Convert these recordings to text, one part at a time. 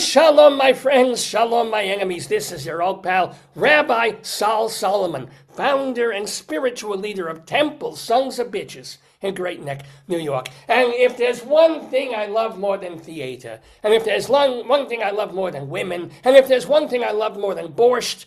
Shalom, my friends. Shalom, my enemies. This is your old pal, Rabbi Sol Solomon, founder and spiritual leader of Temple Sons of Bitches in Great Neck, New York. And if there's one thing I love more than theater, and if there's one thing I love more than women, and if there's one thing I love more than borscht,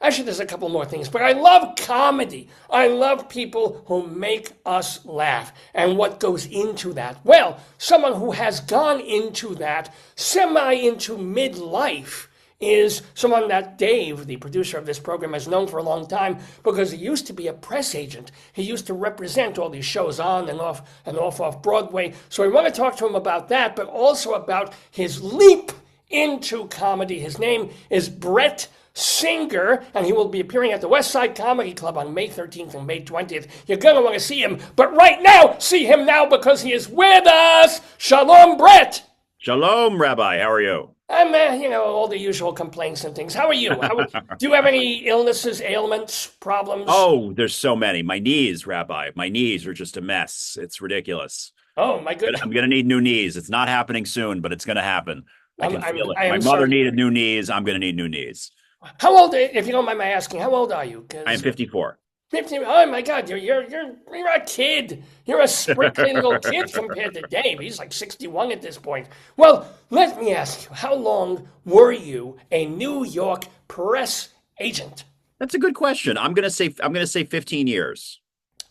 actually, there's a couple more things, but I love comedy. I love people who make us laugh. And what goes into that? Well, someone who has gone into that, into midlife, is someone that Dave, the producer of this program, has known for a long time because he used to be a press agent. He used to represent all these shows on and off Broadway. So we want to talk to him about that, but also about his leap into comedy. His name is Brett Singer, and he will be appearing at the West Side Comedy Club on May 13th and May 20th. You're going to want to see him, but right now, see him now because he is with us. Shalom, Brett. Shalom, Rabbi. How are you? I'm, all the usual complaints and things. How are you? Do you have any illnesses, ailments, problems? Oh, there's so many. My knees, Rabbi. My knees are just a mess. It's ridiculous. Oh, my goodness. I'm going to need new knees. It's not happening soon, but it's going to happen. I can feel it. My mother sorry. needed new knees. I'm going to need new knees. How old, if you don't mind my asking, how old are you? I am 54. 50, oh my God, you're a kid. You're a sprinkly little kid compared to Dave. He's like 61 at this point. Well, let me ask you, how long were you a New York press agent? That's a good question. I'm gonna say 15 years.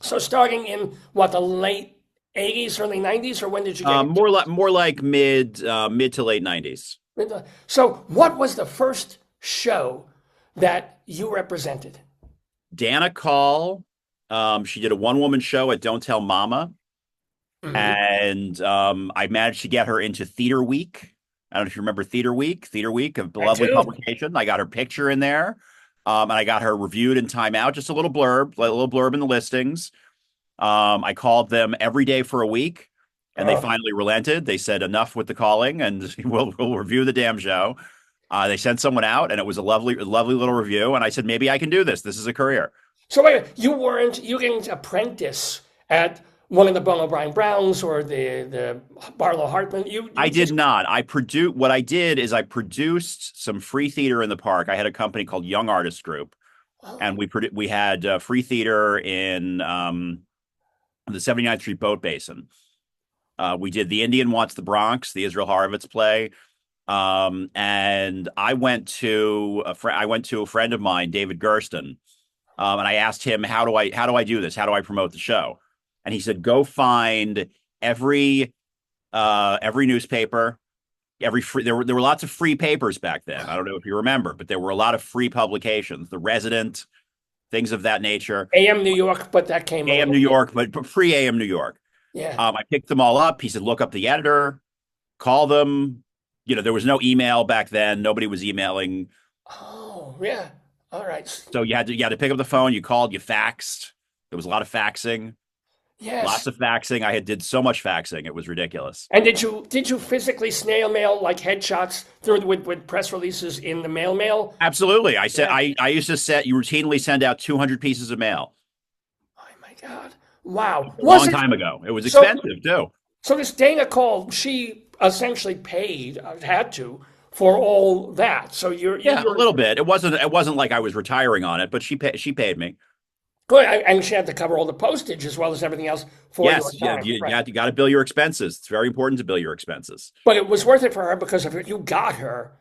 So starting in what, the late 80s, early 90s, or when did you get more like mid to late 90s. So what was the first show that you represented? Dana Call. She did a one-woman show at Don't Tell Mama. Mm-hmm. And I managed to get her into Theater Week. I don't know if you remember Theater Week. Theater Week, a lovely publication. I got her picture in there. And I got her reviewed in Time Out, just a little blurb in the listings. I called them every day for a week, and they finally relented. They said, enough with the calling, and we'll review the damn show. They sent someone out, and it was a lovely little review. And I said, maybe I can do this. This is a career. So wait, you didn't apprentice at one of the Bono O'Brien Browns or the Barlow Hartman? I did not. What I did is I produced some free theater in the park. I had a company called Young Artist Group, and we had free theater in the 79th Street Boat Basin. We did The Indian Wants the Bronx, the Israel Horovitz play. And I went to a friend of mine, David Gersten, and I asked him, how do I do this? How do I promote the show? And he said, go find every newspaper, there were lots of free papers back then. I don't know if you remember, but there were a lot of free publications, The Resident, things of that nature. AM New York, but that came AM New York, but free AM New York. Yeah. I picked them all up. He said, look up the editor, call them. There was no email back then. Nobody was emailing. Oh, yeah. All right. So you had to pick up the phone. You called, you faxed. There was a lot of faxing. Yes. Lots of faxing. I did so much faxing. It was ridiculous. And did you physically snail mail like headshots through with press releases in the mail? Absolutely. I used to you routinely send out 200 pieces of mail. Oh my God. Wow. A long time ago. It was expensive too. So this Dana Call, she essentially had to, for all that. So you're a little bit. It wasn't like I was retiring on it, but she paid me. Good, and she had to cover all the postage as well as everything else for yes, you got to bill your expenses. It's very important to bill your expenses. But it was worth it for her because if you got her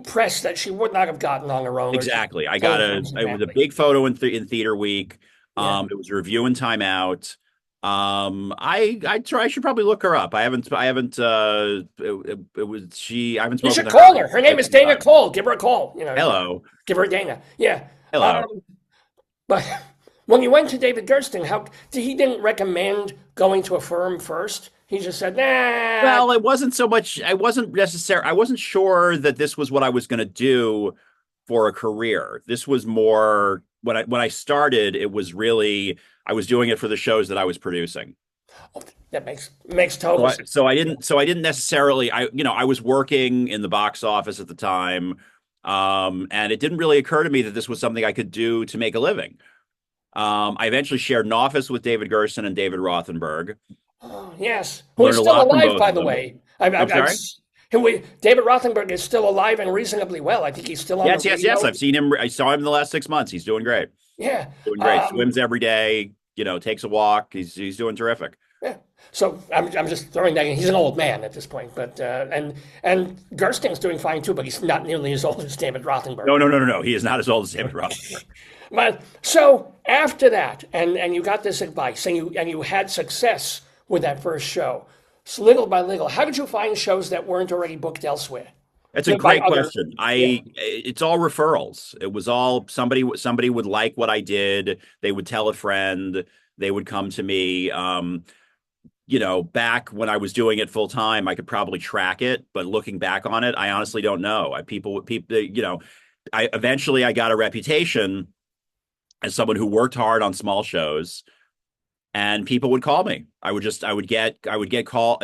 press that she would not have gotten on her own. Exactly. It was a big photo in Theater Week. It was a review in Time Out. I should probably look her up. I haven't spoken You should call her. Her name is Dana Cole. Give her a call. Hello. Give her Dana. Yeah. Hello. But when you went to David Gersten, he didn't recommend going to a firm first? He just said, nah. Well, it wasn't so much. I wasn't sure that this was what I was going to do for a career. This was more when I started, it was really, I was doing it for the shows that I was producing. Oh, that makes total sense. So I didn't necessarily, I was working in the box office at the time. And it didn't really occur to me that this was something I could do to make a living. I eventually shared an office with David Gersten and David Rothenberg. Oh, yes. Who's still alive, by the way. I'm sorry? David Rothenberg is still alive and reasonably well. I think he's still on the Yes, yes, yes. radio. I've seen him. I saw him in the last 6 months. He's doing great. Yeah. Doing great. Swims every day. Takes a walk. He's doing terrific. Yeah. So I'm just throwing that in. He's an old man at this point, but and Gersting's doing fine too, but he's not nearly as old as David Rothenberg. No, no, no, no, no. He is not as old as David Rothenberg. But so after that, and you got this advice, and you had success with that first show. So little by little, how did you find shows that weren't already booked elsewhere? That's a great question. Yeah. It's all referrals. It was all somebody would like what I did. They would tell a friend. They would come to me. Back when I was doing it full time, I could probably track it, but looking back on it, I honestly don't know. I eventually got a reputation as someone who worked hard on small shows, and people would call me. I would get call.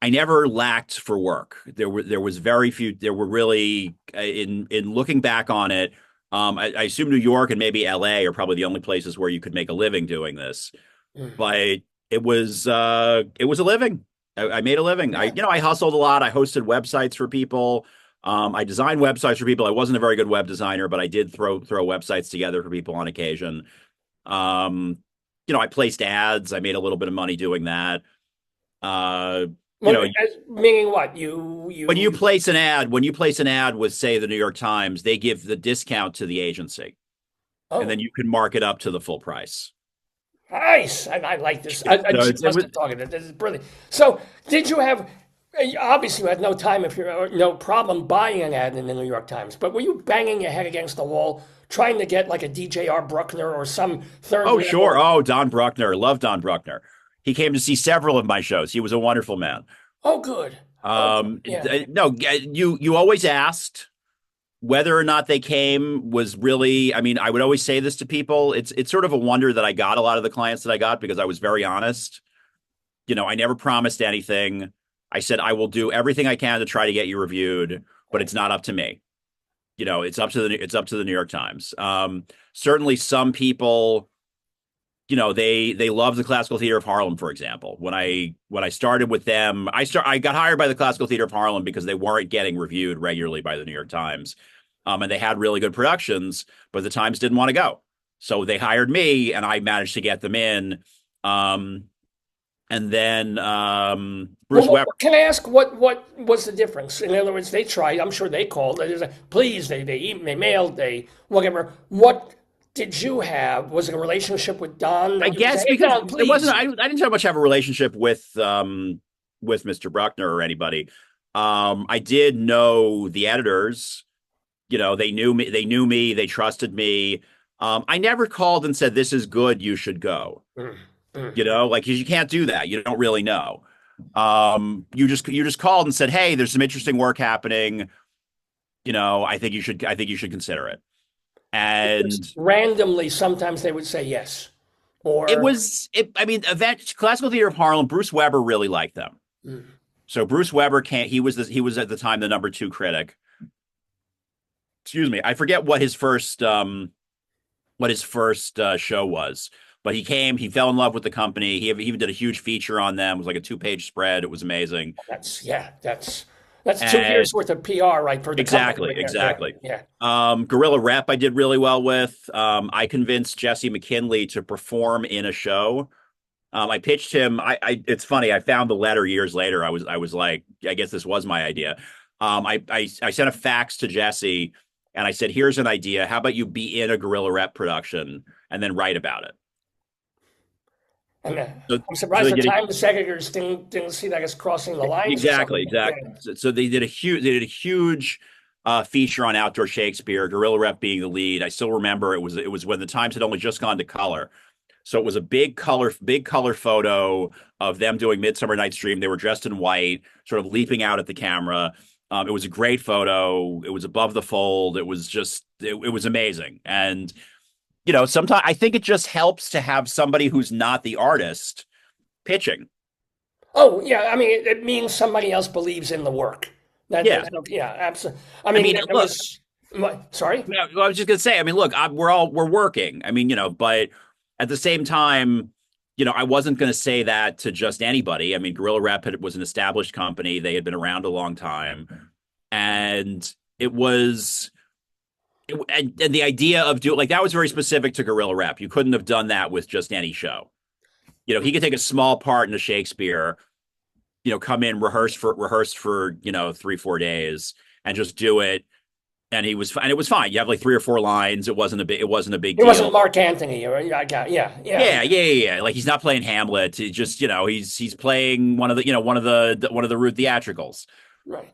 I never lacked for work. There was very few. There were really in looking back on it. I assume New York and maybe LA are probably the only places where you could make a living doing this, but it was a living. I made a living. I hustled a lot. I hosted websites for people. I designed websites for people. I wasn't a very good web designer, but I did throw websites together for people on occasion. I placed ads. I made a little bit of money doing that. Meaning what? When you place an ad with, say, the New York Times, they give the discount to the agency, and then you can mark it up to the full price. Nice. I like this. Talking. This is brilliant. So, did you have? Obviously, you had no time no problem buying an ad in the New York Times. But were you banging your head against the wall trying to get like a DJ.R. Bruckner or some third? Oh, sure. Oh, Don Bruckner. Love Don Bruckner. He came to see several of my shows. He was a wonderful man. Oh, good. Yeah. No, you always asked whether or not they came was really, I would always say this to people. It's sort of a wonder that I got a lot of the clients that I got because I was very honest. I never promised anything. I said, I will do everything I can to try to get you reviewed, but it's not up to me. It's up to the New York Times. Certainly some people, they love the Classical Theater of Harlem, for example. When I started with them, I got hired by the Classical Theater of Harlem because they weren't getting reviewed regularly by the New York Times. And they had really good productions, but the Times didn't want to go. So they hired me and I managed to get them in. And then Bruce Weber. Can I ask what was the difference? In other words, they tried. I'm sure they called. Please, they mailed, they whatever. What did you have? Was it a relationship with Don? I guess because it wasn't. I didn't so much have a relationship with Mr. Bruckner or anybody. I did know the editors. They knew me. They trusted me. I never called and said, "This is good. You should go." You can't do that. You don't really know. You just called and said, "Hey, there's some interesting work happening. I think you should consider it." And randomly, sometimes they would say yes. Or Classical Theater of Harlem, Bruce Weber really liked them. So Bruce Weber he was at the time the number 2 critic. Excuse me. I forget what his first show was. But he came, he fell in love with the company. He even did a huge feature on them. It was like a 2-page spread. It was amazing. That's 2 years worth of PR, right? For the exactly. Yeah. Guerrilla Rep I did really well with. I convinced Jesse McKinley to perform in a show. I pitched him. It's funny. I found the letter years later. I was like, I guess this was my idea. I sent a fax to Jesse and I said, here's an idea. How about you be in a Guerrilla Rep production and then write about it? And I'm surprised the Times editors didn't see that as crossing the line. Exactly. Yeah. So they did a huge feature on outdoor Shakespeare, Guerrilla Rep being the lead. I still remember it was when the Times had only just gone to color. So it was a big color photo of them doing Midsummer Night's Dream. They were dressed in white, sort of leaping out at the camera. It was a great photo. It was above the fold. It was just it was amazing. And sometimes I think it just helps to have somebody who's not the artist pitching. Oh, yeah. It means somebody else believes in the work. Yeah, absolutely. Sorry? No, I was just going to say, look, we're working. But at the same time, I wasn't going to say that to just anybody. I mean, Gorilla Rep was an established company. They had been around a long time. And it was, and the idea of doing like that was very specific to Gorilla Rep. You couldn't have done that with just any show. He could take a small part in a Shakespeare, come in, rehearse for 3-4 days and just do it. And it was fine. You have like 3 or 4 lines. It wasn't a big It wasn't deal. Mark Antony, or yeah, yeah, Yeah, yeah, yeah, yeah, yeah. Like he's not playing Hamlet. He just, he's playing one of the root theatricals. right.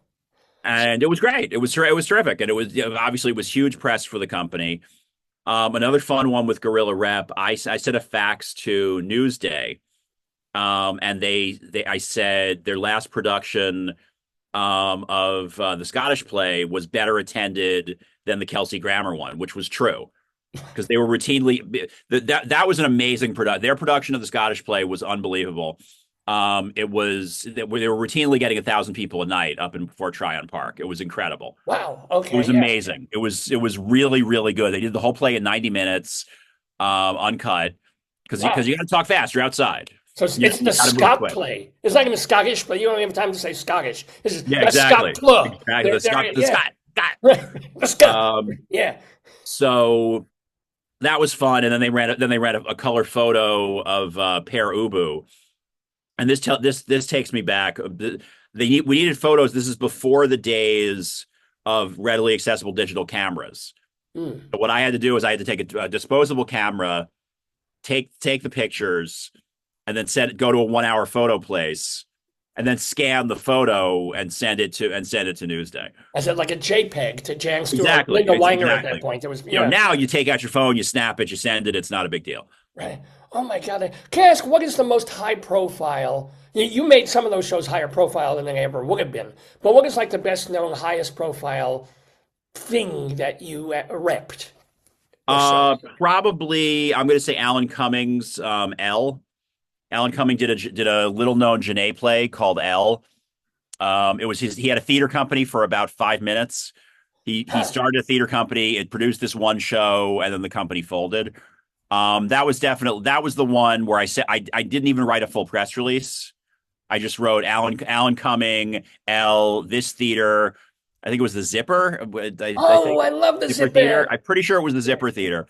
And it was great. It was terrific. And it was, obviously it was huge press for the company. Another fun one with Gorilla Rep. I sent a fax to Newsday. And I said their last production of the Scottish play was better attended than the Kelsey Grammer one, which was true because they were routinely that was an amazing production. Their production of the Scottish play was unbelievable. They were routinely getting 1,000 people a night up in Fort Tryon Park. It was incredible. Wow. It Okay. was Yeah. amazing. It was really really good. They did the whole play in 90 minutes, uncut because Wow. you got to talk fast. You're outside. So You, it's you the got to move Scott quick. play. It's not even Scottish, but you don't even have time to say Scottish. This is Yeah, the Scott exactly. play. Exactly. The Yeah. Scott. The Scott. Um, Yeah. so that was fun, and then they ran a color photo of Pear Ubu, and this takes me back. We needed photos. This is before the days of readily accessible digital cameras. Mm. What I had to do is I had to take a disposable camera, take the pictures, and then go to a 1 hour photo place, and then scan the photo and send it to Newsday. I said like a JPEG to Jan Stewart, Exactly. Linda Weiner at that Exactly. point. It was yeah. Now you take out your phone, you snap it, you send it. It's not a big deal. Right. Oh my God. Can I ask what is the most high profile? You made some of those shows higher profile than they ever would have been. But what is like the best known, highest profile thing that you repped? Or show? Probably I'm going to say Alan Cummings. Alan Cummings did a little known Genet play called L. He had a theater company for about 5 minutes. He Huh. started a theater company. It produced this one show, and then the company folded. That was the one where I said I didn't even write a full press release. I just wrote Alan Cumming, L, this theater. I think it was the Zipper. I Oh, think I love the Zipper Theater. zipper. I'm pretty sure it was the Zipper Theater.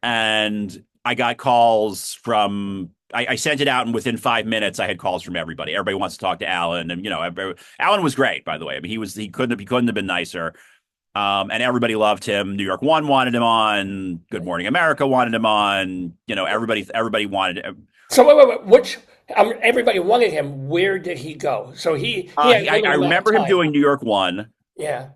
And I got calls from. I sent it out, and within 5 minutes, I had calls from everybody. Everybody wants to talk to Alan, and Alan was great, by the way. I mean, he couldn't have been nicer. And everybody loved him. New York One wanted him on. Good Morning America wanted him on. Everybody wanted him. So wait. Which everybody wanted him. Where did he go? So he had I limited amount of remember him time. doing New York One. Yeah.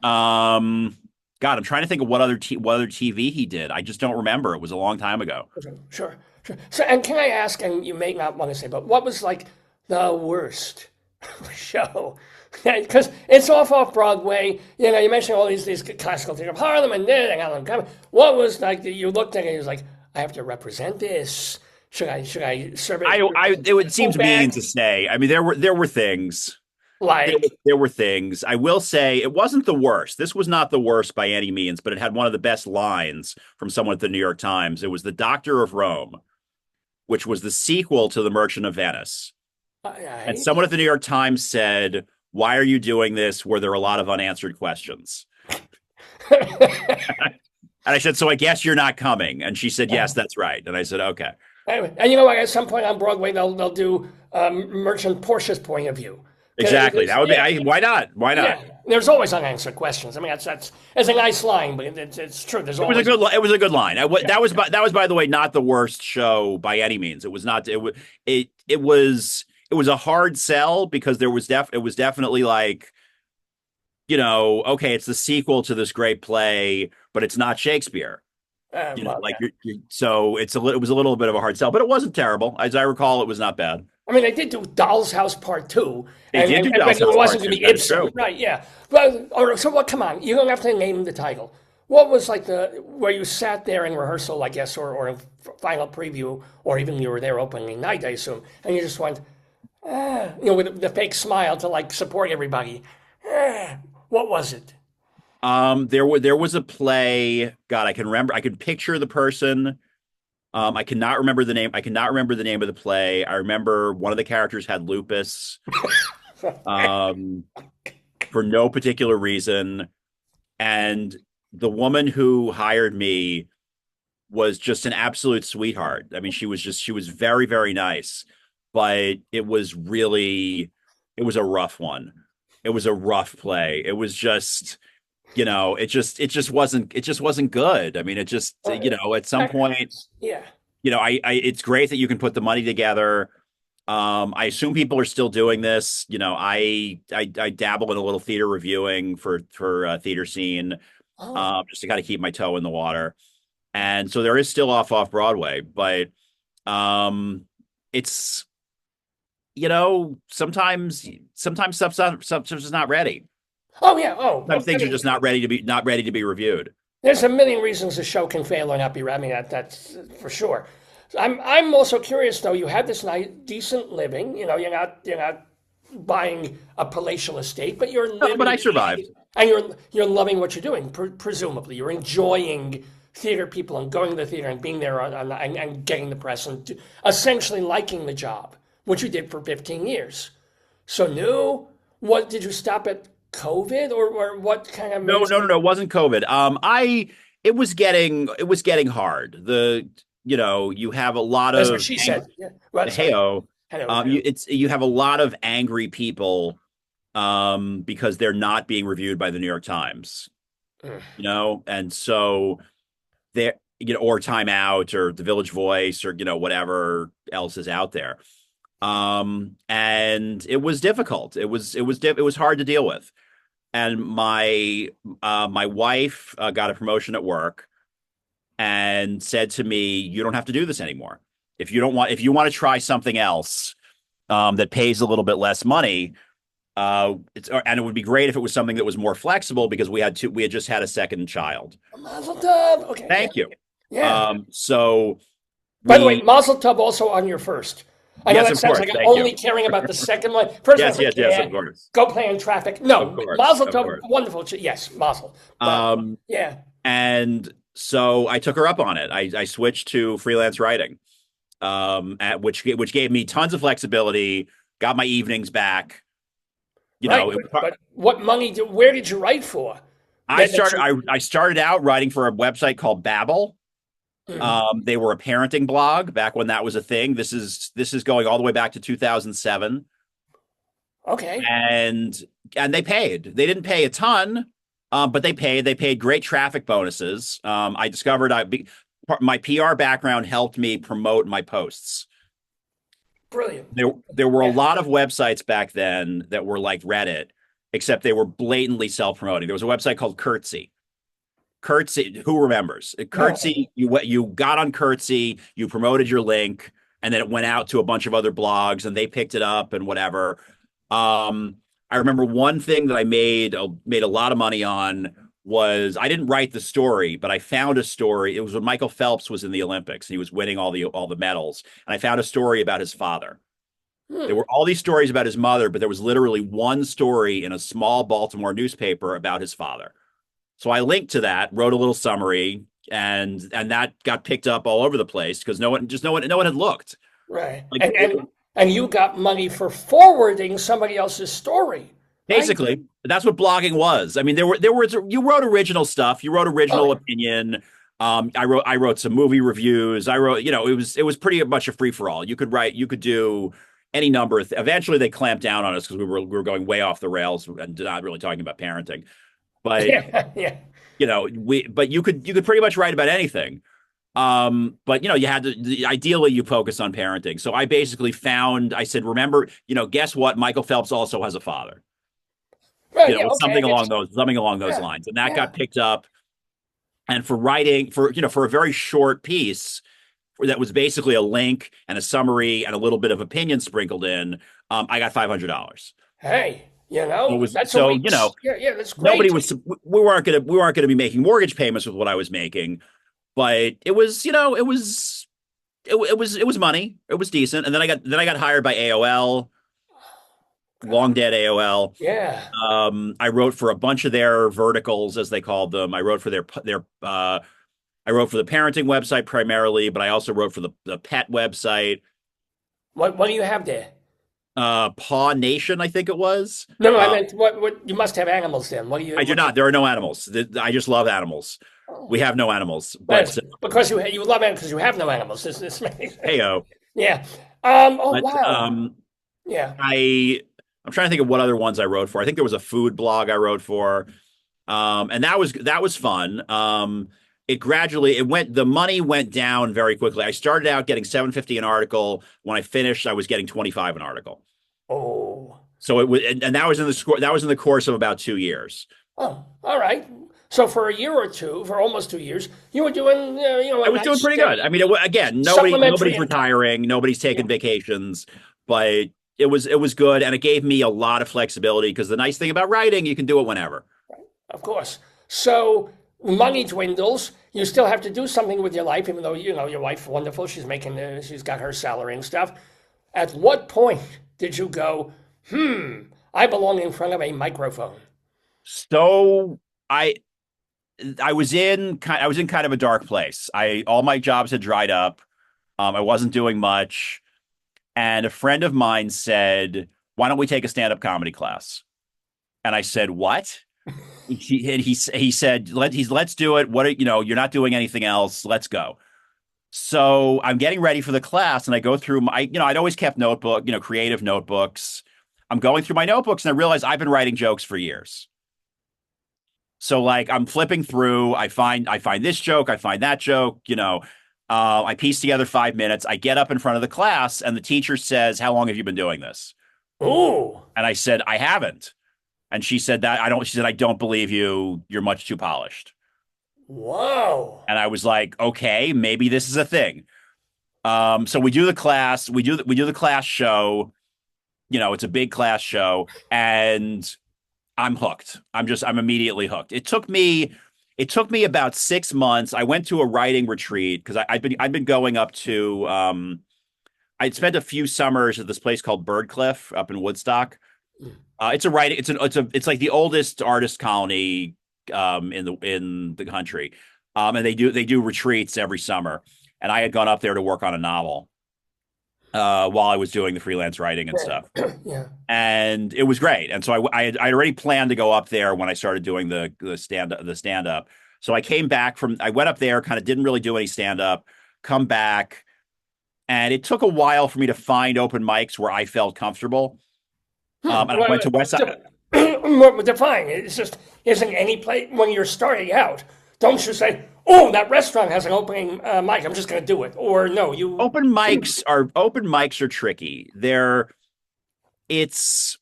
God, I'm trying to think of what other TV he did. I just don't remember. It was a long time ago. Sure. Sure. So, and can I ask, and you may not want to say, but what was like the worst show? Because it's off Broadway. You mentioned all these classical theater of Harlem and then and Alan Cumming. What was like you looked at it and you was like, I have to represent this. Should I serve it? It would seems mean Back? to say. I mean, there were things. Like, There were things. I will say it wasn't the worst. This was not the worst by any means, but it had one of the best lines from someone at the New York Times. It was The Doctor of Rome, which was the sequel to The Merchant of Venice. all And right. someone at the New York Times said, "Why are you doing this where there are a lot of unanswered questions?" And I said, "So I guess you're not coming." And she said, "Yes, that's right." And I said, "Okay." Anyway, and you know what? At some point on Broadway, they'll do Merchant Portia's point of view. 'Cause Exactly. That would be. yeah, Why not? Why not? yeah. There's always unanswered questions. I mean, that's it's a nice line, but it's true. There's It was a always good. It was a good line. That was by the way not the worst show by any means. It was not. It was a hard sell because it was definitely like okay, it's the sequel to this great play, but it's not Shakespeare. well, Like yeah. so it was a little bit of a hard sell, but it wasn't terrible. As I recall, it was not bad. I mean, they did do Doll's House Part Two, They did do but Dallas it House wasn't Part going to Two. be That is Ibsen, true. right? Yeah. Well, all right, so what? Come on, you don't have to name the title. What was like where you sat there in rehearsal, I guess, or in final preview, or even you were there opening night, I assume, and you just went, with the fake smile to like support everybody. What was it? There was a play. God, I can remember. I could picture the person I cannot remember the name. I cannot remember the name of the play. I remember one of the characters had lupus, um, for no particular reason, and the woman who hired me was just an absolute sweetheart. I mean, she was very, very nice, but it was a rough one. It was a rough play. It was just, it just wasn't good. I mean, it just, at some That point, happens. Yeah. it's great that you can put the money together. I assume people are still doing this. I dabble in a little theater reviewing for theater scene, Oh. just to kind of keep my toe in the water. And so there is still off Broadway, but um, it's sometimes stuff's just not ready. Oh yeah. Oh, Sometimes well, I things are mean, just not ready to be reviewed. there's a million reasons a show can fail or not be. I mean, that's for sure. I'm also curious though. You have this nice, decent living. You know, you're not buying a palatial estate, but you're No, but living I survived. and you're loving what you're doing. Presumably, you're enjoying theater people and going to the theater and being there and getting the press and essentially liking the job, which you did for 15 years. So new. What did you stop at COVID or what kind of No, made no, no, you? no. It wasn't COVID. It was getting hard. You have a lot That's what of she said. Yeah. Well, sorry. heyo. Hello. Hello. You have a lot of angry people, because they're not being reviewed by the New York Times, Mm. and so they're, or Time Out or the Village Voice or, whatever else is out there. And it was difficult. It was hard to deal with. And my wife got a promotion at work and said to me, "You don't have to do this anymore. If you want to try something else, that pays a little bit less money, and it would be great if it was something that was more flexible because we had just had a second child." Mazel tov. Okay. Yeah. Thank you. Yeah. So By the way, we Mazel tov also on your first. I know Yes, that of sounds course. like I'm Thank you. only caring about the second one. First one's Yes, like, yes, yes, yeah, of course. go play in traffic. Of No, course. Mazel Of tov, course. wonderful. Yes, Mazel. But Um, yeah, and so I took her up on it. I switched to freelance writing, which gave me tons of flexibility, got my evenings back. right. It was, But what money? Where did you write for? That you. I started out writing for a website called Babbel. Mm, They were a parenting blog back when that was a thing. This is going all the way back to 2007, okay. and they paid. They didn't pay a ton, but they paid. They paid great traffic bonuses. I discovered my PR background helped me promote my posts. Brilliant. There were a Yeah. lot of websites back then that were like Reddit, except they were blatantly self-promoting. There was a website called Curtsy. Curtsy, who remembers? No. Curtsy, you got on Curtsy, you promoted your link, and then it went out to a bunch of other blogs, and they picked it up and whatever. I remember one thing that I made a lot of money on was I didn't write the story, but I found a story. It was when Michael Phelps was in the Olympics and he was winning all the medals, and I found a story about his father. There Hmm. were all these stories about his mother, but there was literally one story in a small Baltimore newspaper about his father. So I linked to that, wrote a little summary, and that got picked up all over the place because no one had looked. Right. Like And you got money for forwarding somebody else's story, right? basically, that's what blogging was. I mean, there were you wrote original stuff, you wrote Oh, original opinion. I wrote some movie reviews. I wrote, it was pretty much a free for all. You could do any number of eventually they clamped down on us because we were going way off the rails and not really talking about parenting. But yeah, yeah. but you could pretty much write about anything. But you had to ideally you focus on parenting. So I basically I said, remember, guess what? Michael Phelps also has a father. Right. Yeah. Okay. I Something get along you. those Yeah. lines. And that Yeah. got picked up. And for writing for a very short piece that was basically a link and a summary and a little bit of opinion sprinkled in, I got $500. Hey, It was that's a so, week's. Yeah. Yeah. That's nobody great. was we weren't gonna be making mortgage payments with what I was making, but it was it was money. It was decent. And then I got hired by AOL, long dead AOL. Yeah. I wrote for a bunch of their verticals, as they called them. I wrote for their I wrote for the parenting website primarily, but I also wrote for the pet website, What do you have there? Paw Nation, I think it was. No, no, I meant what you must have animals then. What do you I do what? not. There are no animals. I just love animals. Oh, We have no animals, that's but because you love animals because you have no animals. This makes heyo. yeah. Oh But wow. Yeah. I'm trying to think of what other ones I wrote for. I think there was a food blog I wrote for. And that was fun. It went the money went down very quickly. I started out getting 750 an article. When I finished, I was getting 25 an article. Oh. So it was, and that was in the course of about 2 years. Oh. All right. So for a year or two, for almost 2 years, you were doing I a was doing nice pretty good. I steady mean, again, supplementary nobody's income. retiring, nobody's Yeah. taking vacations, but it was good, and it gave me a lot of flexibility because the nice thing about writing, you can do it whenever. Of course. So money dwindles. You still have to do something with your life, even though your wife's wonderful. She's got her salary and stuff. At what point did you go, I belong in front of a microphone? So I I was in kind of a dark place. I All my jobs had dried up. I wasn't doing much, and a friend of mine said, "Why don't we take a stand-up comedy class?" And I said, "What?" He said, let's do it. You're not doing anything else. Let's go." So I'm getting ready for the class, and I go through I'd always kept creative notebooks. I'm going through my notebooks, and I realize I've been writing jokes for years. So like I'm flipping through, I find this joke, I find that joke, I piece together 5 minutes. I get up in front of the class, and the teacher says, "How long have you been doing this?" Ooh, And I said, "I haven't." And she said, "I don't believe you. You're much too polished." whoa. And I was like, "Okay, maybe this is a thing." So we do the class, we do the class show. It's a big class show, and I'm hooked. I'm immediately hooked. It took me about 6 months. I went to a writing retreat because I'd been going up to I'd spent a few summers at this place called Birdcliff up in Woodstock. It's a writing. It's like the oldest artist colony in the country, and they do retreats every summer. And I had gone up there to work on a novel while I was doing the freelance writing and stuff, Yeah. and it was great. And so I'd already planned to go up there when I started doing the stand up. So I went up there, kind of didn't really do any stand up, come back, and it took a while for me to find open mics where I felt comfortable. And I went to West Side. Define it. It's just isn't any place when you're starting out. Don't you say, "Oh, that restaurant has an opening mic. I'm just going to do it," or no, you. Open mics are tricky. It's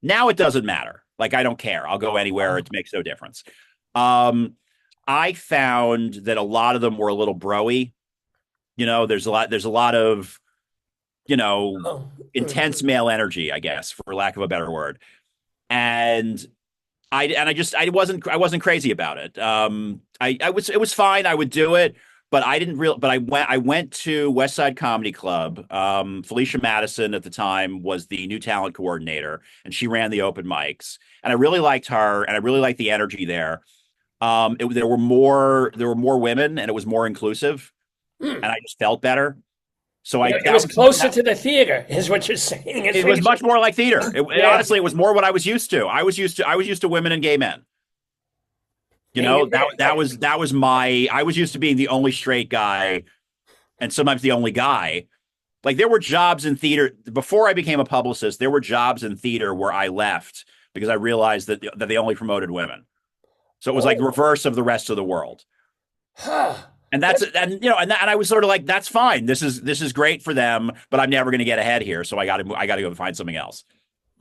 Now it doesn't matter. Like I don't care. I'll go anywhere. It makes no difference. Um, I found that a lot of them were a little broy. There's a lot of, you know, Oh, intense male energy, I guess, for lack of a better word. And I wasn't crazy about it. It was fine. I would do it, but I went to West Side Comedy Club. Felicia Madison at the time was the new talent coordinator, and she ran the open mics. And I really liked her, and I really liked the energy there. There were more women, and it was more inclusive, and I just felt better. So I it that was was closer that, to the theater, is what you're saying. it was much more like theater. Yeah, Honestly, it was more what I was used to. I was used to women and gay men. and you I was used to being the only straight guy and sometimes the only guy. Like there were jobs in theater before I became a publicist. There were jobs in theater where I left because I realized that they only promoted women. So it was like oh, reverse of the rest of the world. huh. And that's and you know and I was sort of like, that's fine. This is great for them, but I'm never going to get ahead here. So I got to go find something else.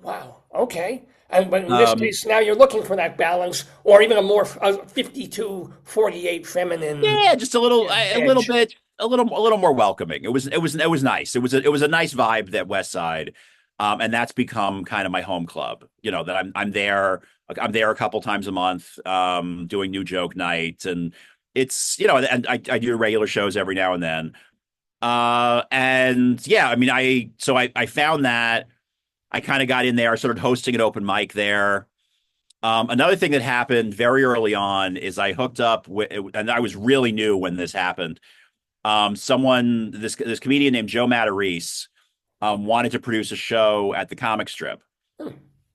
Wow. Okay. And but in this Um, case, now you're looking for that balance, or even a more 52-48 feminine yeah, just a little edge. bit, a little more welcoming. It was nice. It was a nice vibe, that West Side, and that's become kind of my home club. That I'm there a couple times a month, doing new joke night, and and I do regular shows every now and then. And yeah, I mean, I found that I kind of got in there. I started hosting an open mic there. Another thing that happened very early on is I hooked up with, and I was really new when this happened. This comedian named Joe Matarese, wanted to produce a show at the comic strip, Hmm.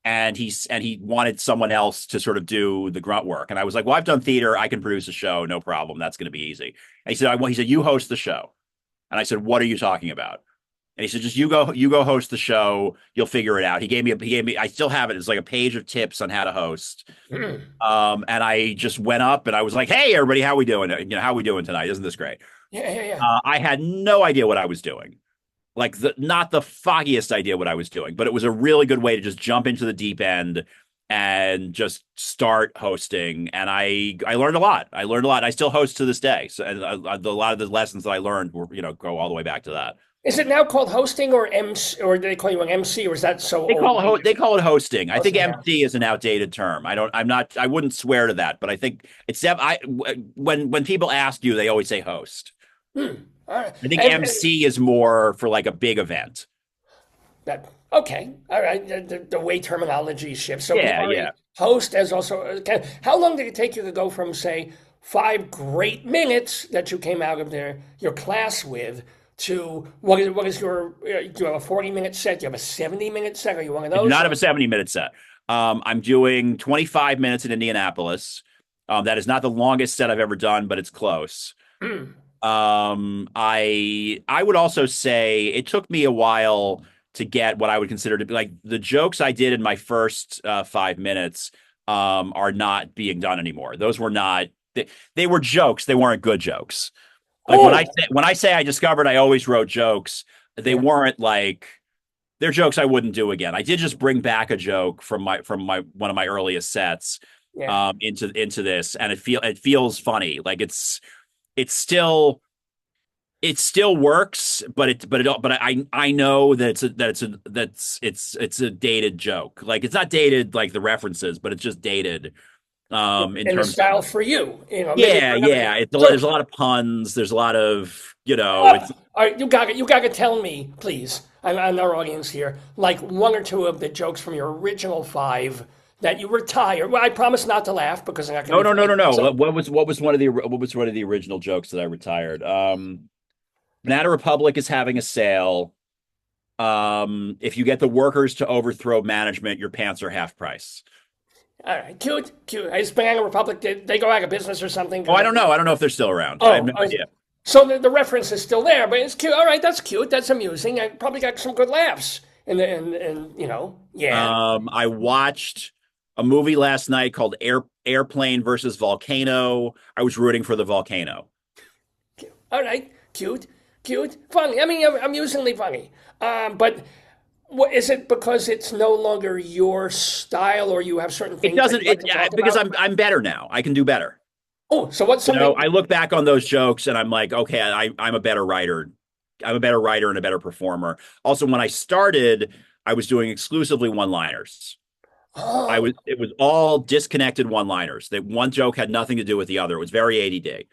and he wanted someone else to sort of do the grunt work. And I was like, well, I've done theater, I can produce a show, no problem. That's going to be easy. And he said, you host the show. And I said, what are you talking about? And he said, just you go host the show. You'll figure it out. He gave me, I still have it. It's like a page of tips on how to host. Hmm. And I just went up and I was like, hey, everybody, how we doing? You know, how we doing tonight? Isn't this great? Yeah, yeah, yeah. I had no idea what I was doing. Like not the foggiest idea what I was doing, but it was a really good way to just jump into the deep end and just start hosting. And I learned a lot. I learned a lot. I still host to this day. So and a lot of the lessons that I learned were, go all the way back to that. Is it now called hosting or MC, or do they call you an MC, or is that so old? They call it hosting. I think Hosting, yeah. MC is an outdated term. I wouldn't swear to that, but I think when people ask you, they always say host. Hmm. All right. I think And MC is more for like a big event. that okay. All right. The way terminology shifts. So Yeah, all right, yeah. host as also. Okay. How long did it take you to go from say 5 great minutes that you came out of your class with to what is your do you have a 40-minute set? Do you have a 70-minute set? Are you one of I do those? not have a 70-minute set. I'm doing 25 minutes in Indianapolis. That is not the longest set I've ever done, but it's close. Hmm. I would also say it took me a while to get what I would consider to be like the jokes I did in my first 5 minutes are not being done anymore. Those were not they were jokes. They weren't good jokes. Like Oh, when I say I discovered I always wrote jokes, they yeah, weren't like they're jokes I wouldn't do again. I did just bring back a joke from my one of my earliest sets yeah. into this, and it feels funny. Like it's still it still works, but I know that it's a dated joke. Like it's not dated like the references, but it's just dated in In the terms of style for you, maybe yeah, for another. yeah. So, There's a lot of puns. There's a lot of it's all right, you got to tell me, please, and our audience here, like one or two of the jokes from your original five that you retired. Well, I promise not to laugh because I'm not going no, to no, be no, funny. no, no. So, What was one of the original jokes that I retired? Banana Republic is having a sale. If you get the workers to overthrow management, your pants are half price. all right, cute, cute. Is Banana Republic, did they go out of business or something? Oh, 'Cause I don't know. I don't know if they're still around. I have oh, no idea. so the reference is still there, but it's cute. All right, that's cute. That's amusing. I probably got some good laughs. And yeah. I watched a movie last night called Airplane versus Volcano. I was rooting for the volcano. All right, cute, cute, funny. I mean, amusingly funny. But what is it because it's no longer your style, or you have certain It things that doesn't you like to talk because about? I'm better now. I can do better. Oh, so what's something? I look back on those jokes and I'm like, okay, I'm a better writer. I'm a better writer and a better performer. Also, when I started, I was doing exclusively one-liners. Oh, It was all disconnected one-liners. That one joke had nothing to do with the other. It was very ADD.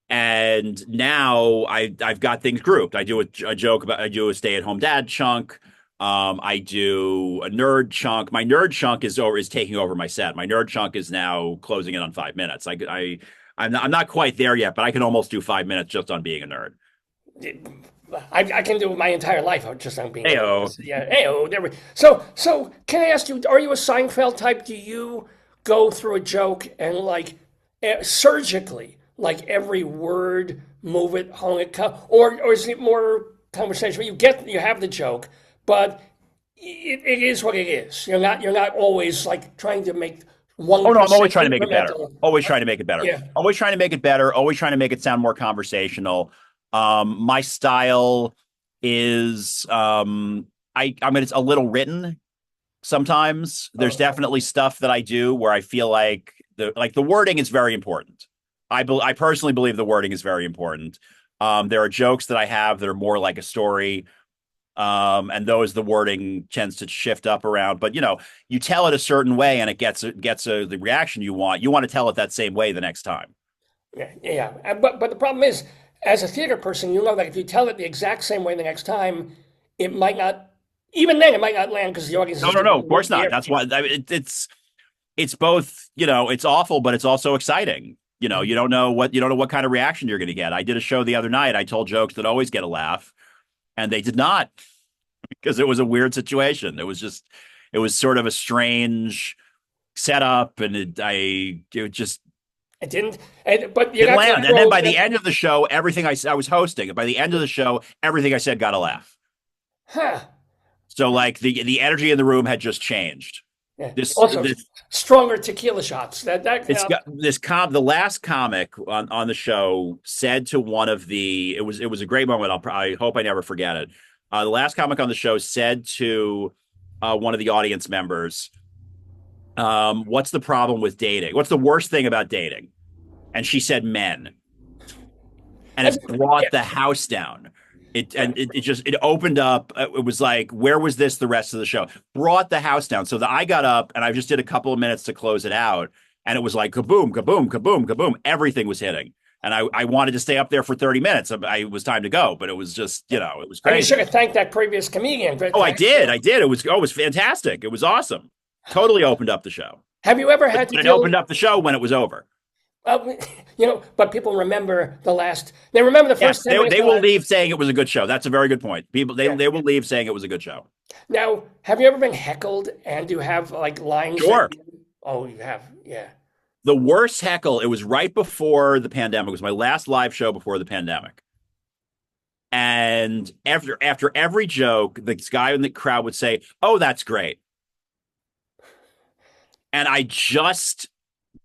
And now I've got things grouped. I do a joke about I do a stay-at-home dad chunk. I do a nerd chunk. My nerd chunk is taking over my set. My nerd chunk is now closing in on 5 minutes. I'm not quite there yet, but I can almost do 5 minutes just on being a nerd. I can do my entire life just on being a nerd. Heyo. Yeah, hey, oh, there we. So can I ask you? Are you a Seinfeld type? Do you go through a joke and like surgically, like every word, move it, hone it, or is it more conversation? You have the joke, but it is what it is. You're not always like trying to make one Oh no, I'm always percent trying to make it better. incremental. Always trying to make it better. Yeah. Always trying to make it better. Always trying to make it sound more conversational. My style is I mean it's a little written sometimes. There's Oh, definitely stuff that I do where I feel like the wording is very important. I personally believe the wording is very important. There are jokes that I have that are more like a story. And those the wording tends to shift up around, but you tell it a certain way and it gets the reaction you want. You want to tell it that same way the next time. yeah, yeah. But the problem is, as a theater person, you know that if you tell it the exact same way the next time, it might not. Even then, it might not land because the audience No, is no, no. Of different. course not. That's why it's it's both, it's awful, but it's also exciting. You don't know what kind of reaction you're going to get. I did a show the other night. I told jokes that always get a laugh, and they did not because it was a weird situation. It was sort of a strange setup, and it just It didn't, but you didn't got to land. the And then road. by the end of the show, everything I was hosting. By the end of the show, everything I said got a laugh. Huh. So like the energy in the room had just changed. Yeah. This Also, this stronger tequila shots. the last comic on the show said to one of it was a great moment. I hope I never forget it. The last comic on the show said to one of the audience members, "What's the problem with dating? What's the worst thing about dating?" And she said, "Men." And it brought the house down. It opened up. It was like, where was this the rest of the show? Brought the house down. So I got up and I just did a couple of minutes to close it out. And it was like kaboom, kaboom, kaboom, kaboom. Everything was hitting. And I wanted to stay up there for 30 minutes. It was time to go, but it was just, it was And you crazy. should have thanked that previous comedian. Oh, I did. It was fantastic. It was awesome. Totally opened up the show. Have you ever had But to it opened up the show when it was over. But people remember the last. They remember the Yes, first 10 minutes. they will leave saying it was a good show. That's a very good point. People, they will leave saying it was a good show. Now, have you ever been heckled and you have like lines? Sure. Oh, you have. Yeah. The worst heckle, it was right before the pandemic. It was my last live show before the pandemic. And after every joke, this guy in the crowd would say, "Oh, that's great." And I just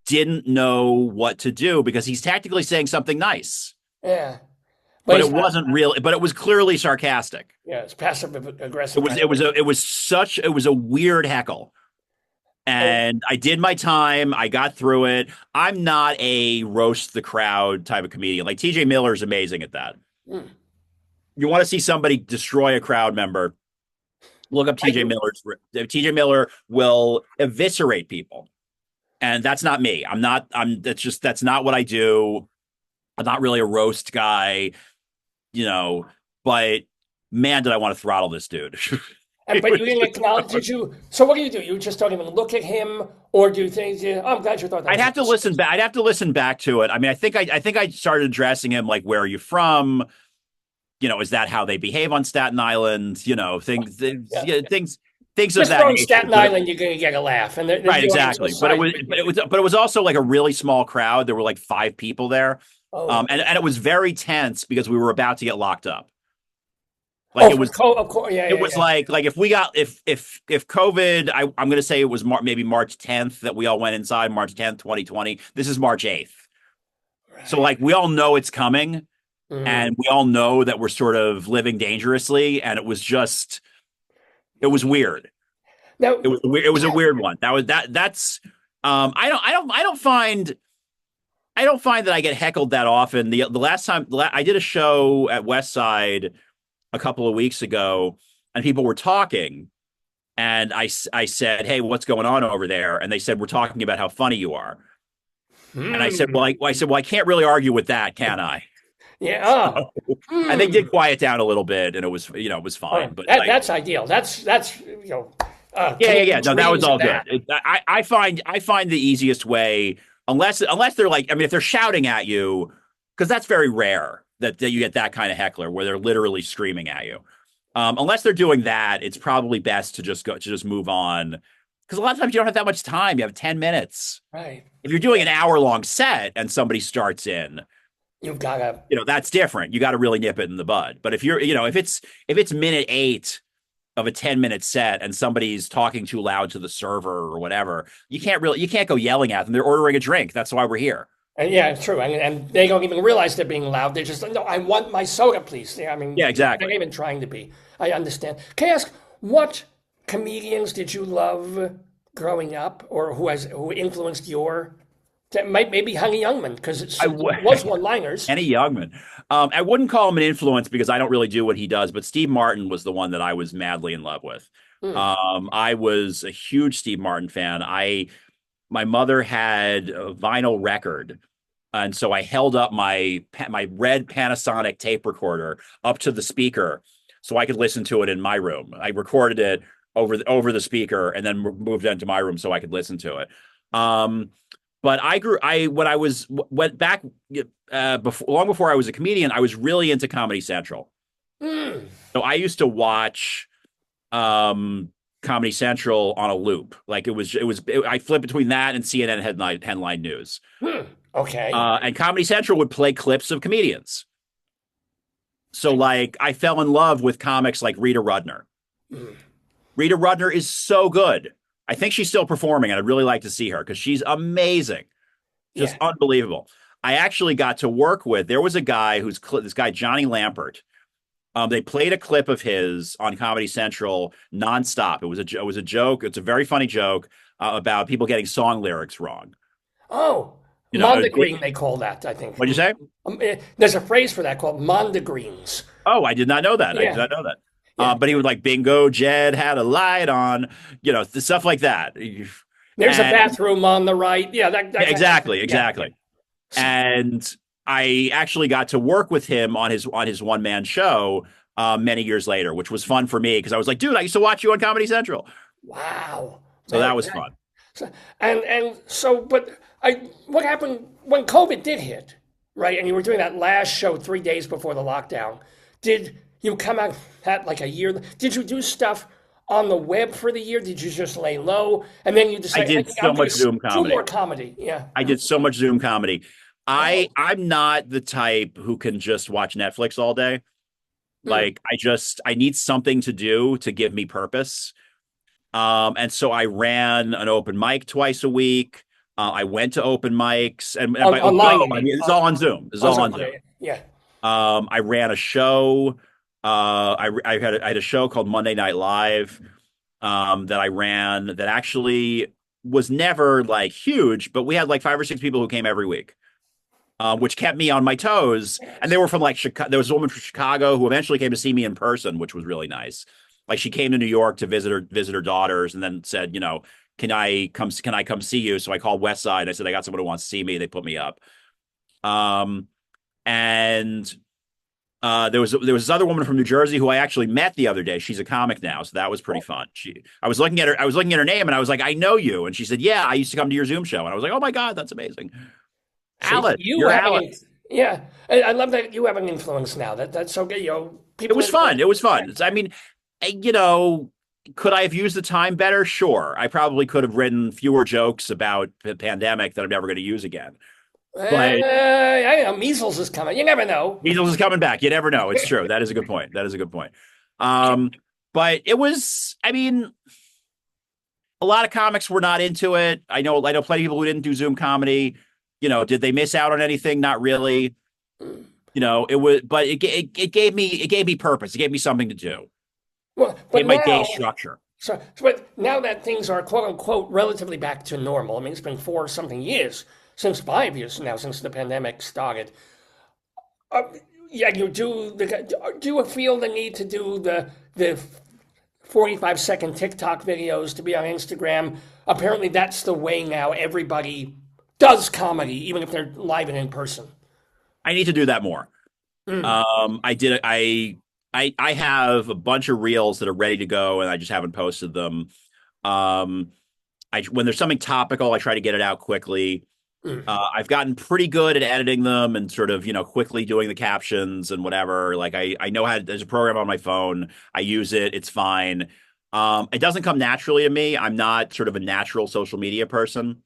didn't know what to do because he's tactically saying something nice. Yeah. But it wasn't real, but it was clearly sarcastic. Yeah, it's passive aggressive. It was a weird heckle. And I did my time. I got through it. I'm not a roast the crowd type of comedian. Like TJ Miller is amazing at that. Mm. You want to see somebody destroy a crowd member, look up TJ Miller's. TJ Miller will eviscerate people. And that's not me. That's not what I do. I'm not really a roast guy, but man, did I want to throttle this dude. But you didn't acknowledge, did you? So what do? You just don't even look at him, or do you think? Oh, I'm glad you thought that. I'd have to listen back. I'd have to listen back to it. I mean, I think I started addressing him like, "Where are you from? Is that how they behave on Staten Island? Things Just of that from nature." Staten Island, you're going to get a laugh, and right, exactly. But it was also like a really small crowd. There were like 5 people there, and it was very tense because we were about to get locked up. Like it was, of course, yeah. It was like if we got if COVID, I'm going to say it was maybe March 10th that we all went inside, March 10th, 2020. This is March 8th, right. So like we all know it's coming, and we all know that we're sort of living dangerously, and it was weird. Now, it was a weird one. That's I don't find that I get heckled that often. The last time I did a show at West Side a couple of weeks ago, and people were talking, and I said, "Hey, what's going on over there?" And they said, "We're talking about how funny you are." And I said, "Well, I can't really argue with that, can I?" Yeah. And they did quiet down a little bit, and it was fine. But that's ideal. That's yeah. No, that was all good. I find the easiest way, unless they're like, I mean, if they're shouting at you, because that's very rare that you get that kind of heckler where they're literally screaming at you. Unless they're doing that, it's probably best to just move on, because a lot of times you don't have that much time. You have 10 minutes. Right. If you're doing an hour-long set and somebody starts in, you've got to, that's different. You got to really nip it in the bud. But if you're, if it's minute 8 of a 10-minute set and somebody's talking too loud to the server or whatever, you can't go yelling at them. They're ordering a drink. That's why we're here. Yeah, it's true. And they don't even realize they're being loud. They're just, "No, I want my soda, please." I mean, yeah, exactly. They're not even trying to be. I understand. Can I ask, what comedians did you love growing up, or who influenced your? That maybe Honey Youngman, because it was one-liners. Henny Youngman. I wouldn't call him an influence because I don't really do what he does, but Steve Martin was the one that I was madly in love with. I was a huge Steve Martin fan. My mother had a vinyl record, and so I held up my red Panasonic tape recorder up to the speaker so I could listen to it in my room. I recorded it over the speaker and then moved into my room so I could listen to it. Um, but when I went back long before I was a comedian, I was really into Comedy Central. Hmm. So I used to watch um Comedy Central on a loop. Like I flipped between that and CNN headline news. Hmm. Okay. And Comedy Central would play clips of comedians. So like I fell in love with comics like Rita Rudner. Hmm. Rita Rudner is so good. I think she's still performing, and I'd really like to see her because she's amazing, just Yeah. unbelievable. I actually got to work with. There was a guy this guy Johnny Lampert. They played a clip of his on Comedy Central nonstop. It was a joke. It's a very funny joke about people getting song lyrics wrong. Oh, You know, mondegreen, they call that, I think. what'd you say? There's a phrase for that called mondegreens. Oh, I did not know that. I did Yeah. not know that. Yeah. But he would like bingo, Jed had a light on, stuff like that. There's a And bathroom on the right. Yeah, that kind of, exactly, yeah, yeah. exactly. And I actually got to work with him on his one man show many years later, which was fun for me because I was like, dude, I used to watch you on Comedy Central, Wow. so that Very was nice. fun. So, but what happened when COVID did hit, right? And you were doing that last show 3 days before the lockdown. Did you come out at like a year? Did you do stuff on the web for the year? Did you just lay low and then you I decide, I did think so I'm going much to Zoom do more comedy. comedy? Yeah. I did so much Zoom comedy. Oh. I'm not the type who can just watch Netflix all day. Mm. Like I need something to do to give me purpose. And so I ran an open mic twice a week. I went to open mics, and by Online, go, you I mean? mean it's all on Zoom. It's On all Zoom. on Zoom. Okay. Yeah. I ran a show. I had a show called Monday Night Live that I ran that actually was never like huge, but we had like 5 or 6 people who came every week, which kept me on my toes. And they were from like Chicago. There was a woman from Chicago who eventually came to see me in person, which was really nice. Like she came to New York to visit her daughters, and then said, can I come see you? So I called West Side. I said, I got someone who wants to see me. They put me up. Um, and there was this other woman from New Jersey who I actually met the other day. She's a comic now, so that was pretty fun. I was looking at her name, and I was like, I know you, and she said, yeah, I used to come to your Zoom show, and I was like, oh my god, that's amazing, See, Alice, you you're have Alice. yeah. I love that you have an influence now. That's so good. It People was in fun. It was yeah. fun. I mean, could I have used the time better? Sure, I probably could have written fewer jokes about the pandemic that I'm never going to use again. But I know measles is coming. You never know. Measles is coming back. You never know. It's true. That is a good point. That is a good point. Um, but it was, I mean, a lot of comics were not into it. I know plenty of people who didn't do Zoom comedy. Did they miss out on anything? Not really. It was, but it gave me purpose. It gave me something to do. Well, It but gave my day now, structure. but now that things are quote unquote relatively back to normal. I mean, it's been 4 something years since 5 years now since the pandemic started. Uh, yeah, do you feel the need to do the 45-second TikTok videos to be on Instagram? Apparently, that's the way now everybody does comedy, even if they're live and in person. I need to do that more. Mm. I did. I have a bunch of reels that are ready to go, and I just haven't posted them. Um, when there's something topical, I try to get it out quickly. Mm. I've gotten pretty good at editing them and sort of, quickly doing the captions and whatever. Like I know there's a program on my phone. I use it. It's fine. It doesn't come naturally to me. I'm not sort of a natural social media person.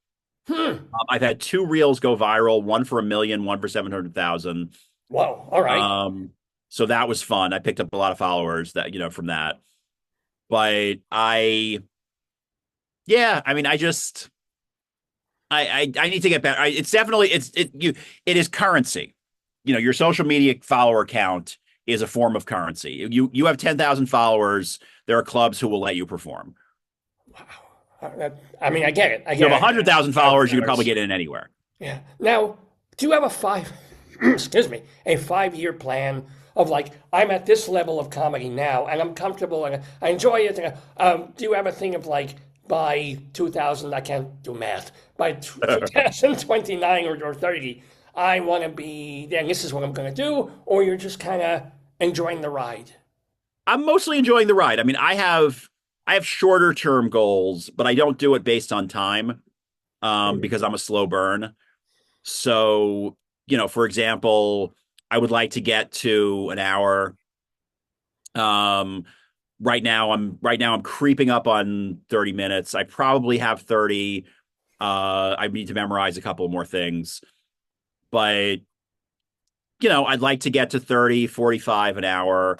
Hmm. I've had 2 reels go viral, one for 1 million, one for 700,000. Wow. All right. So that was fun. I picked up a lot of followers from that. But yeah, I mean, I need to get better. It's definitely it is currency. Your social media follower count is a form of currency. You have 10,000 followers. There are clubs who will let you perform. I mean, I get it. I You get have it. 100,000 followers, you could probably get in anywhere. Yeah. Now, do you have excuse me, a 5 year plan of like, I'm at this level of comedy now and I'm comfortable and I enjoy it? Do you have a thing of like, by 2000, I can't do math, by 2029 or 30, I want to be, and this is what I'm going to do, or you're just kind of enjoying the ride? I'm mostly enjoying the ride. I mean, I have shorter term goals, but I don't do it based on time. because I'm a slow burn. So, for example, I would like to get to an hour. Um, right now I'm creeping up on 30 minutes. I probably have 30. I need to memorize a couple more things, but I'd like to get to 30, 45 an hour.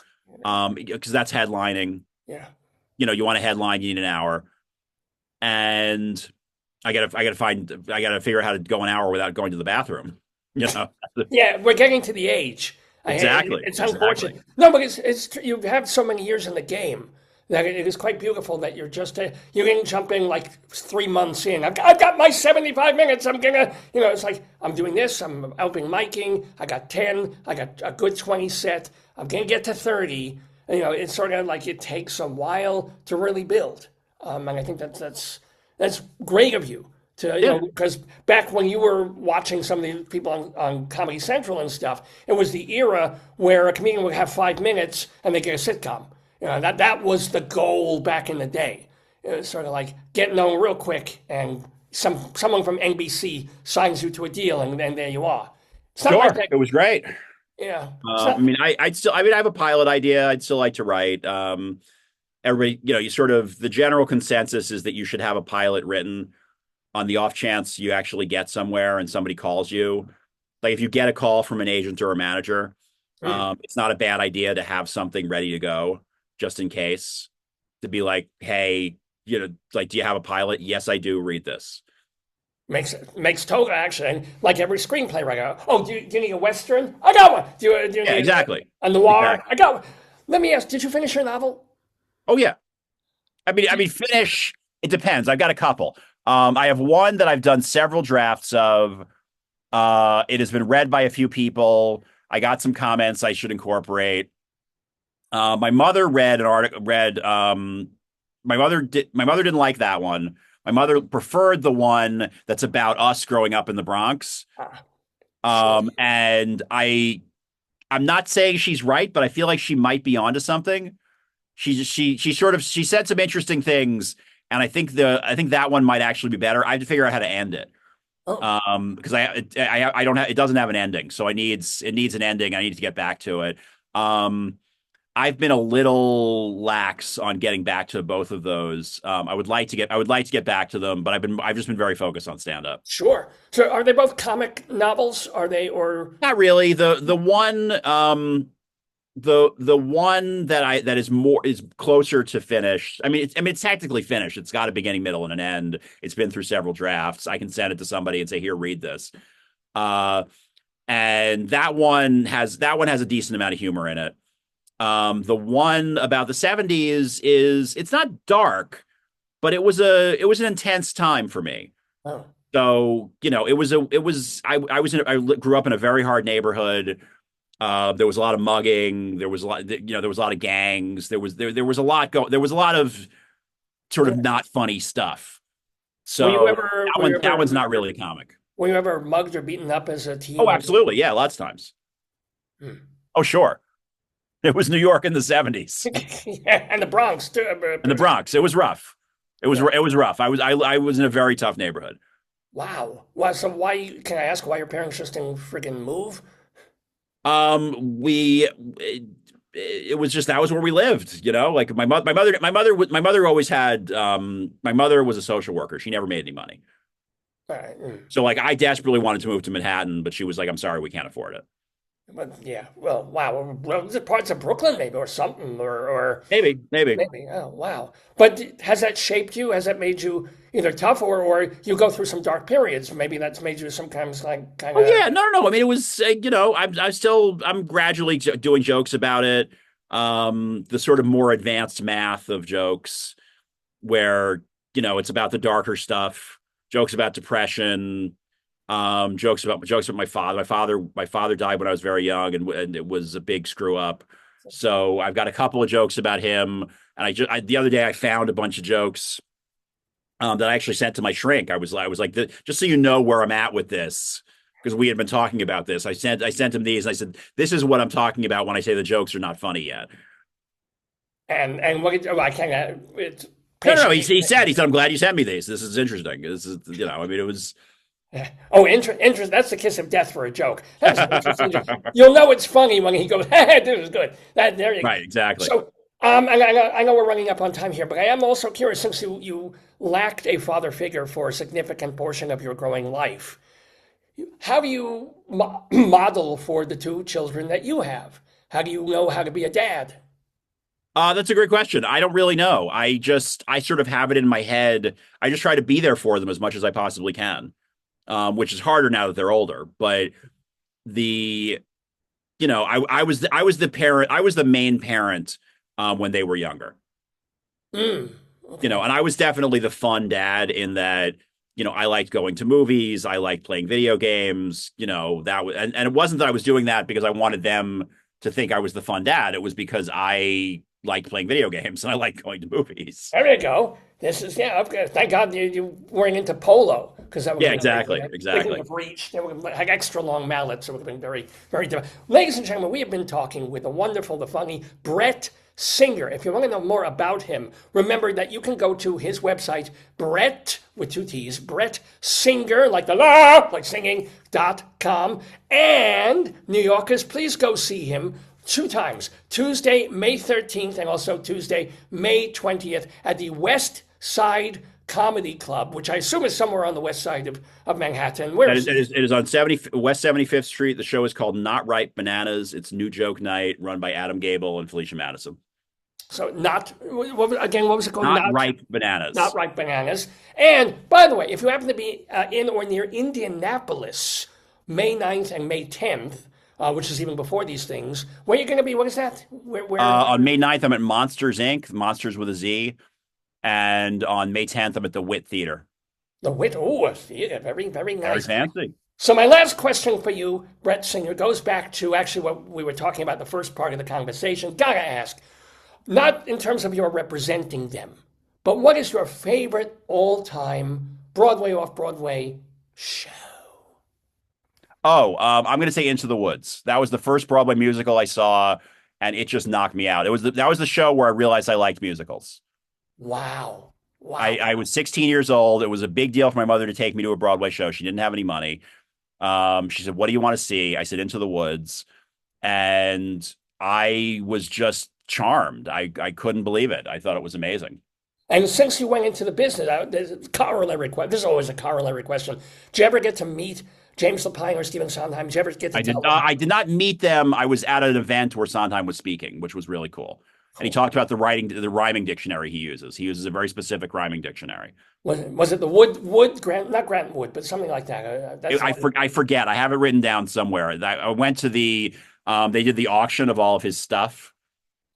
Because that's headlining. Yeah. You want a headline, you need an hour. And I gotta figure out how to go an hour without going to the bathroom. You know, Yeah, we're getting to the age. exactly, It's exactly. unfortunate. No, but you have so many years in the game that it is quite beautiful that you're just you didn't jump in like 3 months in. I've got my 75 minutes. I'm gonna, it's like I'm doing this. I'm open micing. I got 10. I got a good 20 set. I'm gonna get to 30. It's sort of like it takes a while to really build. And I think that's great of you to, Yeah. because back when you were watching some of the people on Comedy Central and stuff, it was the era where a comedian would have 5 minutes and they get a sitcom. That was the goal back in the day. It was sort of like get known real quick and someone from NBC signs you to a deal and then there you are. It's not like Sure, that. it was great. Yeah. It's not, I have a pilot idea. I'd still like to write. Everybody, you sort of the general consensus is that you should have a pilot written on the off chance you actually get somewhere and somebody calls you. Like if you get a call from an agent or a manager, mm, it's not a bad idea to have something ready to go just in case. To be like, hey, like, do you have a pilot? Yes, I do. Read this. makes total action. Like every screenplay writer. Oh, do you need a western? I got one. Do you Yeah, need exactly. a noir? Exactly. I got one. Let me ask. Did you finish your novel? Oh yeah. I mean, finish. It depends. I've got a couple. I have one that I've done several drafts of. It has been read by a few people. I got some comments I should incorporate. My mother read an article. Read. My mother did. My mother didn't like that one. My mother preferred the one that's about us growing up in the Bronx. Ah, sure. And I'm not saying she's right, but I feel like she might be onto something. She said some interesting things, and I think that one might actually be better. I have to figure out how to end it. Oh, Because I don't have, it doesn't have an ending, so it needs an ending. I need to get back to it. Um, I've been a little lax on getting back to both of those. I would like to get back to them, but I've just been very focused on stand up. sure. So are they both comic novels? Are they or Not really. The one that is closer to finished. It's technically finished. It's got a beginning, middle, and an end. It's been through several drafts. I can send it to somebody and say, "Here, read this." Uh, and that one has a decent amount of humor in it. The one about the '70s is it's not dark, but it was an intense time for me. oh, So, it was I grew up in a very hard neighborhood. There was a lot of mugging. There was a lot, there was a lot of gangs. There was a lot of sort of not funny stuff. So that one's not really a comic. were you ever mugged or beaten up as a Oh, teen? absolutely. Yeah, lots of times. Hmm. Oh, sure. It was New York in the '70s Yeah, and the Bronx too. and the Bronx. It was rough. Yeah. It was rough. I was in a very tough neighborhood. Wow. Wow. So why can I ask why your parents just didn't freaking move? We it was just that was where we lived, like my mother always had my mother was a social worker. She never made any money. All right. So like I desperately wanted to move to Manhattan, but she was like, I'm sorry, we can't afford it. But yeah. Well, wow. Well, is it parts of Brooklyn maybe or something or Maybe. maybe. Oh, wow. But has that shaped you? Has that made you either tough or you go through some dark periods? Maybe that's made you sometimes like kind Oh of. yeah, no. I mean, it was I'm gradually doing jokes about it. The sort of more advanced math of jokes where, it's about the darker stuff, jokes about depression, jokes about my father. My father died when I was very young, and it was a big screw up. So I've got a couple of jokes about him, and the other day I found a bunch of jokes that I actually sent to my shrink. I was like, just so you know where I'm at with this, because we had been talking about this. I sent him these, and I said, this is what I'm talking about when I say the jokes are not funny yet. And what I can't. It's No. patiently. He said, I'm glad you sent me these. This is interesting. This is, I mean, it was. Oh, interest. That's the kiss of death for a joke. That's an interesting joke. You'll know it's funny when he goes, this is good. There you go. Right, exactly. So, I know we're running up on time here, but I am also curious, since you lacked a father figure for a significant portion of your growing life, how do you model for the two children that you have? How do you know how to be a dad? That's a great question. I don't really know. I sort of have it in my head. I just try to be there for them as much as I possibly can, which is harder now that they're older. But the, I was the parent. I was the main parent when they were younger. Okay. And I was definitely the fun dad in that. I liked going to movies. I liked playing video games. That was, and it wasn't that I was doing that because I wanted them to think I was the fun dad. It was because I like playing video games and I like going to movies. There you go. This is okay. Thank God you weren't into polo because that would exactly. They would have reached. They would have had extra long mallets. It would have been very, very difficult. Ladies and gentlemen, we have been talking with the wonderful, the funny Brett Singer. If you want to know more about him, remember that you can go to his website, Brett with two T's, Brett Singer, like singing.com. And New Yorkers, please go see him 2 times, Tuesday, May 13th, and also Tuesday, May 20th at the West Side Comedy Club, which I assume is somewhere on the west side of Manhattan. Where it is on West 75th Street. The show is called Not Ripe Bananas. It's New Joke Night, run by Adam Gable and Felicia Madison. So what was it called? Not Ripe Bananas. Not Ripe Bananas. And by the way, if you happen to be in or near Indianapolis, May 9th and May 10th, which is even before these things, where are you going to be? What is that? Where? On May 9th, I'm at Monsters, Inc., Monsters with a Z. And on May 10th, I'm at the Wit Theater. The Wit, a theater. Very, very nice. Very fancy. So my last question for you, Brett Singer, goes back to actually what we were talking about the first part of the conversation. Gotta ask, not in terms of your representing them, but what is your favorite all-time Broadway, off-Broadway show? Oh, I'm going to say Into the Woods. That was the first Broadway musical I saw, and it just knocked me out. That was the show where I realized I liked musicals. Wow. I was 16 years old. It was a big deal for my mother to take me to a Broadway show. She didn't have any money. She said, "What do you want to see?" I said, "Into the Woods." And I was just charmed. I couldn't believe it. I thought it was amazing. And since you went into the business, there's a corollary question. There's always a corollary question. Did you ever get to meet James Lapine or Stephen Sondheim? Did you ever get to tell them? I did not meet them. I was at an event where Sondheim was speaking, which was really cool. And he talked about the rhyming dictionary he uses. He uses a very specific rhyming dictionary. Was it the Wood Grant, not Grant Wood, but something like that? I forget. I have it written down somewhere. I went to the they did the auction of all of his stuff.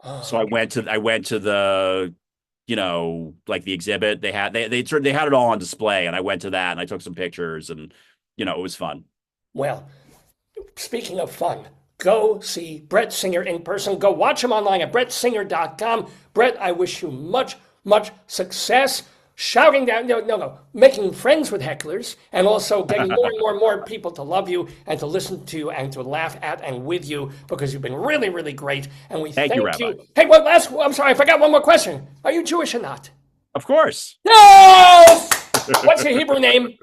Oh, so okay. I went to the like the exhibit they had it all on display, and I went to that and I took some pictures, and it was fun. Well, speaking of fun, go see Brett Singer in person. Go watch him online at brettsinger.com. Brett, I wish you much, much success. Shouting down, making friends with hecklers, and also getting more and more people to love you and to listen to you and to laugh at and with you, because you've been really, really great. And we thank you. Rabbi. Hey, I'm sorry, I forgot one more question. Are you Jewish or not? Of course. Yes! What's your Hebrew name?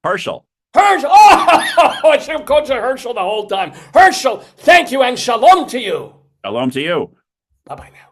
Herschel. Herschel! Oh, I should have called you Herschel the whole time. Herschel, thank you and shalom to you. Shalom to you. Bye-bye now.